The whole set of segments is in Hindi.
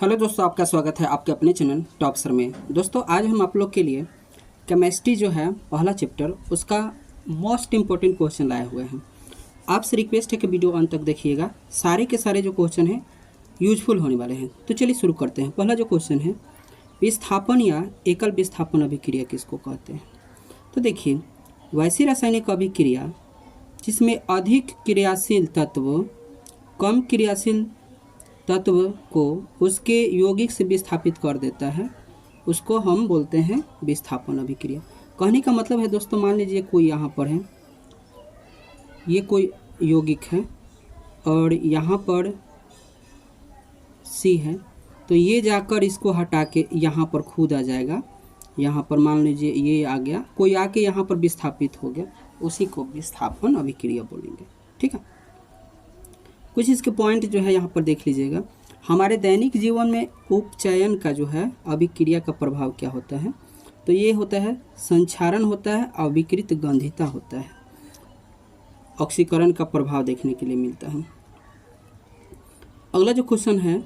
हेलो दोस्तों, आपका स्वागत है आपके अपने चैनल टॉप सर में। दोस्तों आज हम आप लोग के लिए केमिस्ट्री जो है पहला चैप्टर उसका मोस्ट इम्पोर्टेंट क्वेश्चन लाए हुए हैं। आपसे रिक्वेस्ट है कि वीडियो अंत तक देखिएगा, सारे के सारे जो क्वेश्चन हैं यूजफुल होने वाले हैं। तो चलिए शुरू करते हैं। पहला जो क्वेश्चन है, विस्थापन या एकल विस्थापन अभिक्रिया किसको कहते हैं। तो देखिए, वैसी रासायनिक अभिक्रिया जिसमें अधिक क्रियाशील तत्व कम क्रियाशील तत्व को उसके यौगिक से विस्थापित कर देता है, उसको हम बोलते हैं विस्थापन अभिक्रिया। कहने का मतलब है दोस्तों, मान लीजिए कोई यहाँ पर है, ये कोई यौगिक है और यहाँ पर C है, तो ये जाकर इसको हटा के यहाँ पर खुद आ जाएगा। यहाँ पर मान लीजिए ये आ गया, कोई आके यहाँ पर विस्थापित हो गया, उसी को विस्थापन अभिक्रिया बोलेंगे। ठीक है, कुछ इसके पॉइंट जो है यहाँ पर देख लीजिएगा। हमारे दैनिक जीवन में उपचयन का जो है अभिक्रिया का प्रभाव क्या होता है, तो ये होता है संक्षारण होता है, अविकृत गंधिता होता है, ऑक्सीकरण का प्रभाव देखने के लिए मिलता है। अगला जो क्वेश्चन है,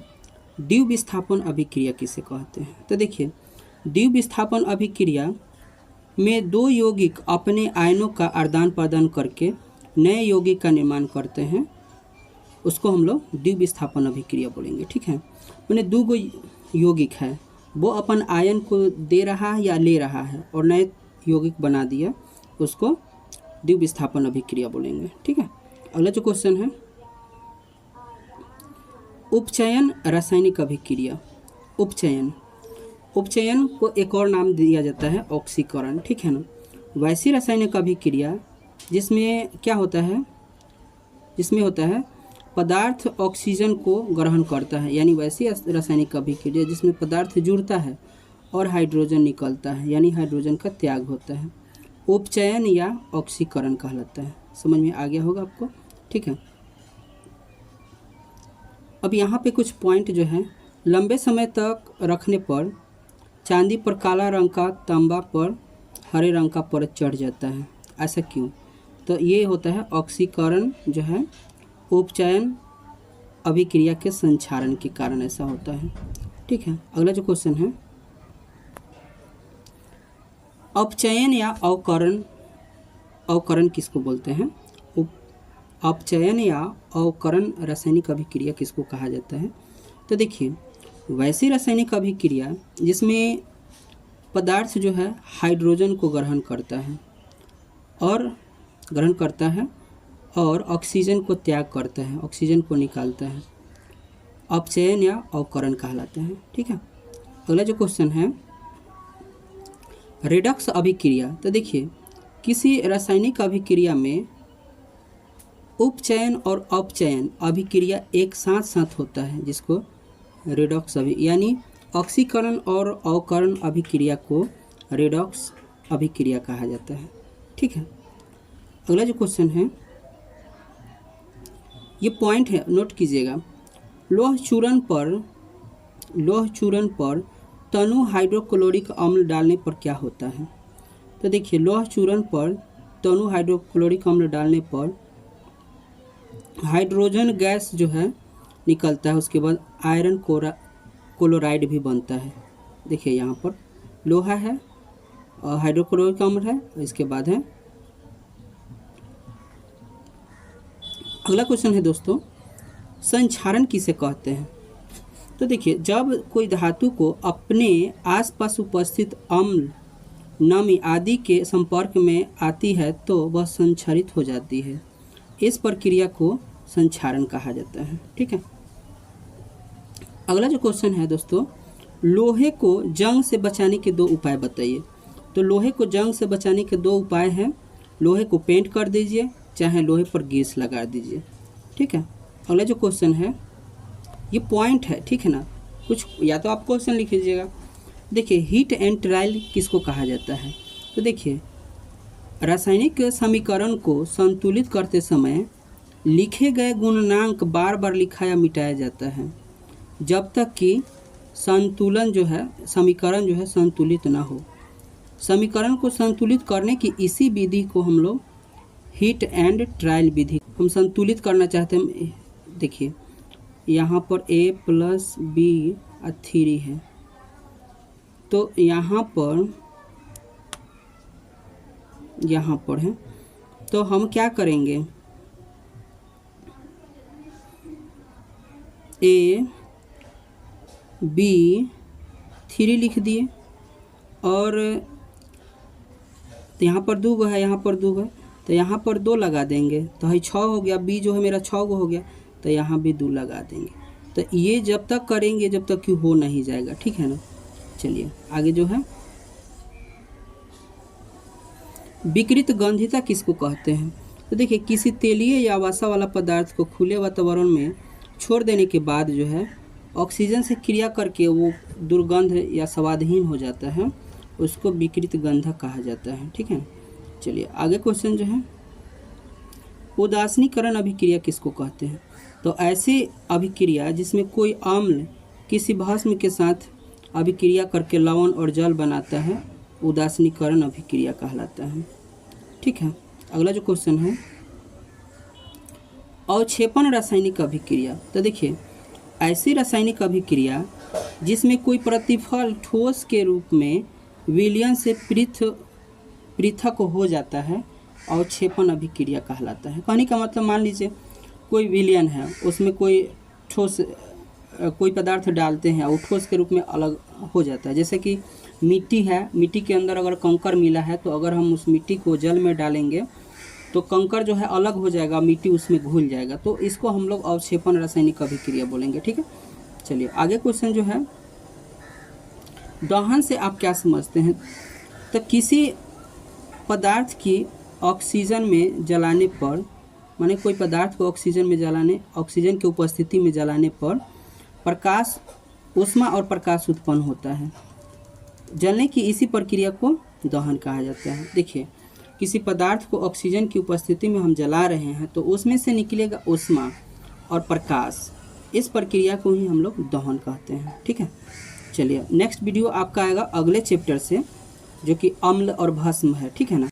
द्विव विस्थापन अभिक्रिया किसे कहते हैं। तो देखिए, द्विव विस्थापन अभिक्रिया में दो यौगिक अपने आयनों का आदान प्रदान करके नए यौगिक का निर्माण करते हैं, उसको हम लोग द्विव विस्थापन अभिक्रिया बोलेंगे। ठीक है, मैंने दो गो यौगिक है, वो अपन आयन को दे रहा है या ले रहा है और नए यौगिक बना दिया, उसको द्विव विस्थापन अभिक्रिया बोलेंगे। ठीक है, अगला जो क्वेश्चन है, उपचयन रासायनिक अभिक्रिया। उपचयन को एक और नाम दिया जाता है ऑक्सीकरण। ठीक है ना, वैसी रासायनिक अभिक्रिया जिसमें क्या होता है, जिसमें होता है पदार्थ ऑक्सीजन को ग्रहण करता है, यानी वैसी रासायनिक अभिक्रिया जिसमें पदार्थ जुड़ता है और हाइड्रोजन निकलता है, यानी हाइड्रोजन का त्याग होता है, उपचयन या ऑक्सीकरण कहलाता है। समझ में आ गया होगा आपको। ठीक है, अब यहाँ पे कुछ पॉइंट जो है, लंबे समय तक रखने पर चांदी पर काला रंग का, तांबा पर हरे रंग का परत चढ़ जाता है, ऐसा क्यों। तो ये होता है ऑक्सीकरण जो है उपचयन अभिक्रिया के संक्षारण के कारण ऐसा होता है। ठीक है, अगला जो क्वेश्चन है, अपचयन या अवकरण किसको बोलते हैं। अपचयन या अवकरण रासायनिक अभिक्रिया किसको कहा जाता है। तो देखिए, वैसी रासायनिक अभिक्रिया जिसमें पदार्थ जो है हाइड्रोजन को ग्रहण करता है और ऑक्सीजन को त्याग करता है, ऑक्सीजन को निकालता है, अपचयन या अवकरण कहलाते हैं। ठीक है, अगला जो क्वेश्चन है, रेडॉक्स अभिक्रिया। तो देखिए, किसी रासायनिक अभिक्रिया में उपचयन और अपचयन अभिक्रिया एक साथ होता है, जिसको रेडॉक्स यानी ऑक्सीकरण और अवकरण अभिक्रिया को रेडॉक्स अभिक्रिया कहा जाता है। ठीक है, अगला जो क्वेश्चन है, ये पॉइंट है, नोट कीजिएगा। लोह चूर्ण पर तनु हाइड्रोक्लोरिक अम्ल डालने पर क्या होता है। तो देखिए, लोह चूर्ण पर तनु हाइड्रोक्लोरिक अम्ल डालने पर हाइड्रोजन गैस जो है निकलता है, उसके बाद आयरन क्लोराइड भी बनता है। देखिए, यहाँ पर लोहा है और हाइड्रोक्लोरिक अम्ल है, इसके बाद है। अगला क्वेश्चन है दोस्तों, संक्षारण किसे कहते हैं। तो देखिए, जब कोई धातु को अपने आसपास उपस्थित अम्ल, नमी आदि के संपर्क में आती है तो वह संक्षारित हो जाती है। इस प्रक्रिया को संक्षारण कहा जाता है। ठीक है, अगला जो क्वेश्चन है दोस्तों, लोहे को जंग से बचाने के दो उपाय बताइए। तो लोहे को जंग से बचाने के दो उपाय हैं, लोहे को पेंट कर दीजिए, चाहे लोहे पर ग्रीस लगा दीजिए। ठीक है, अगला जो क्वेश्चन है, ये पॉइंट है। ठीक है ना, कुछ या तो आप क्वेश्चन लिख लीजिएगा। देखिए, हीट एंड ट्रायल किसको कहा जाता है। तो देखिए, रासायनिक समीकरण को संतुलित करते समय लिखे गए गुणांक बार बार लिखा या मिटाया जाता है, जब तक कि संतुलन जो है, समीकरण जो है संतुलित ना हो। समीकरण को संतुलित करने की इसी विधि को हम लोग हीट एंड ट्रायल विधि, हम संतुलित करना चाहते हैं। देखिए, यहाँ पर a + b और 3 है। तो यहाँ पर है, तो हम क्या करेंगे, A B 3 लिख दिए, और तो यहाँ पर 2 है, यहाँ पर 2 है, तो यहाँ पर 2 लगा देंगे, तो है 6 हो गया। B जो है मेरा 6 हो गया, तो यहाँ भी 2 लगा देंगे। तो ये जब तक करेंगे जब तक कि हो नहीं जाएगा, ठीक है ना। चलिए आगे जो है, विकृत गंधिता किसको कहते हैं। तो देखिए, किसी तेलीय या वसा वाला पदार्थ को खुले वातावरण में छोड़ देने के बाद जो है ऑक्सीजन से क्रिया करके वो दुर्गंध या स्वादहीन हो जाता है, उसको विकृत गंधक कहा जाता है, ठीक है। चलिए आगे क्वेश्चन जो है, उदासीनीकरण अभिक्रिया किसको कहते हैं। तो ऐसी अभिक्रिया जिसमें कोई अम्ल किसी भस्म के साथ अभिक्रिया करके लवण और जल बनाता है, उदासीनीकरण अभिक्रिया कहलाता है, ठीक है। अगला जो क्वेश्चन है, अवक्षेपण रासायनिक अभिक्रिया। तो देखिए, ऐसी रासायनिक अभिक्रिया जिसमें कोई प्रतिफल ठोस के रूप में विलयन से पृथक हो जाता है, अवक्षेपण अभिक्रिया कहलाता है। कहने का मतलब, मान लीजिए कोई विलयन है, उसमें कोई ठोस कोई पदार्थ डालते हैं और ठोस के रूप में अलग हो जाता है। जैसे कि मिट्टी है, मिट्टी के अंदर अगर कंकड़ मिला है, तो अगर हम उस मिट्टी को जल में डालेंगे तो कंकड़ जो है अलग हो जाएगा, मिट्टी उसमें घुल जाएगा, तो इसको हम लोग अवक्षेपण रासायनिक अभिक्रिया बोलेंगे, ठीक है। चलिए आगे क्वेश्चन जो है, दहन से आप क्या समझते हैं। तो किसी पदार्थ की ऑक्सीजन में जलाने पर, माने कोई पदार्थ को ऑक्सीजन की उपस्थिति में जलाने पर प्रकाश, ऊष्मा और प्रकाश उत्पन्न होता है। जलने की इसी प्रक्रिया को दहन कहा जाता है। देखिए, किसी पदार्थ को ऑक्सीजन की उपस्थिति में हम जला रहे हैं, तो उसमें से निकलेगा ऊष्मा और प्रकाश, इस प्रक्रिया को ही हम लोग दहन कहते हैं, ठीक है। चलिए नेक्स्ट वीडियो आपका आएगा अगले चैप्टर से, जो कि अम्ल और भस्म है, ठीक है ना।